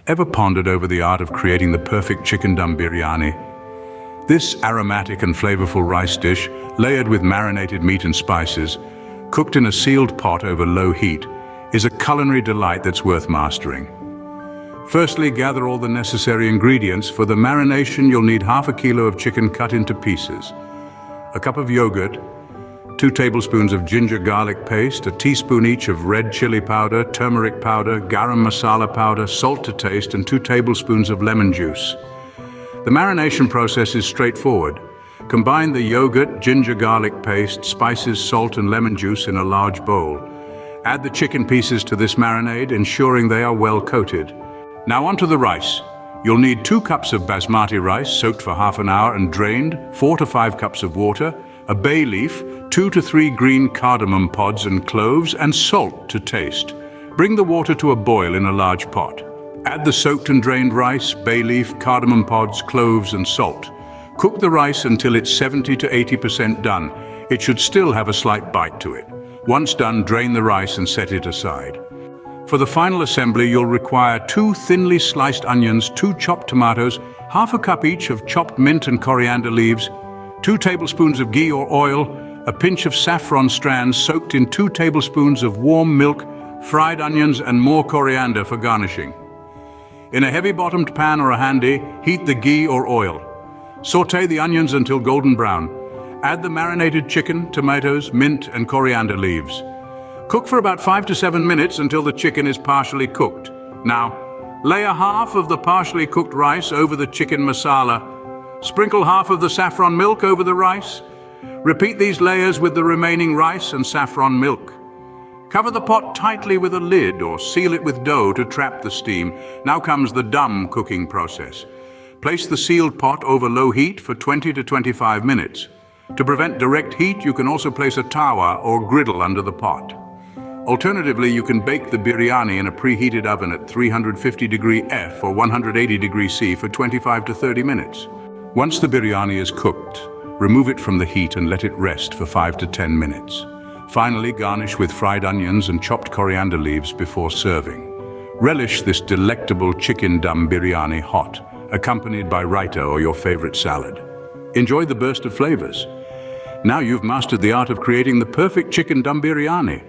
Ever pondered over the art of creating the perfect chicken dum biryani? This aromatic and flavorful rice dish, layered with marinated meat and spices, cooked in a sealed pot over low heat, is a culinary delight that's worth mastering. Firstly, gather all the necessary ingredients. For the marination, you'll need half a kilo of chicken cut into pieces, a cup of yogurt, 2 tablespoons of ginger garlic paste, a teaspoon each of red chili powder, turmeric powder, garam masala powder, salt to taste, and 2 tablespoons of lemon juice. The marination process is straightforward. Combine the yogurt, ginger garlic paste, spices, salt, and lemon juice in a large bowl. Add the chicken pieces to this marinade, ensuring they are well coated. Now onto the rice. You'll need 2 cups of basmati rice soaked for half an hour and drained, 4 to 5 cups of water, a bay leaf, 2 to 3 green cardamom pods and cloves, and salt to taste. Bring the water to a boil in a large pot. Add the soaked and drained rice, bay leaf, cardamom pods, cloves, and salt. Cook the rice until it's 70 to 80% done. It should still have a slight bite to it. Once done, drain the rice and set it aside. For the final assembly, you'll require 2 thinly sliced onions, 2 chopped tomatoes, half a cup each of chopped mint and coriander leaves, 2 tablespoons of ghee or oil, a pinch of saffron strands soaked in 2 tablespoons of warm milk, fried onions, and more coriander for garnishing. In a heavy-bottomed pan or a handy, heat the ghee or oil. Sauté the onions until golden brown. Add the marinated chicken, tomatoes, mint, and coriander leaves. Cook for about 5 to 7 minutes until the chicken is partially cooked. Now, layer half of the partially cooked rice over the chicken masala. Sprinkle half of the saffron milk over the rice. Repeat these layers with the remaining rice and saffron milk. Cover the pot tightly with a lid or seal it with dough to trap the steam. Now comes the dum cooking process. Place the sealed pot over low heat for 20 to 25 minutes. To prevent direct heat, you can also place a tawa or griddle under the pot. Alternatively, you can bake the biryani in a preheated oven at 350 degree F or 180 degree C for 25 to 30 minutes. Once the biryani is cooked, remove it from the heat and let it rest for 5 to 10 minutes. Finally, garnish with fried onions and chopped coriander leaves before serving. Relish this delectable chicken dum biryani hot, accompanied by raita or your favorite salad. Enjoy the burst of flavors. Now you've mastered the art of creating the perfect chicken dum biryani.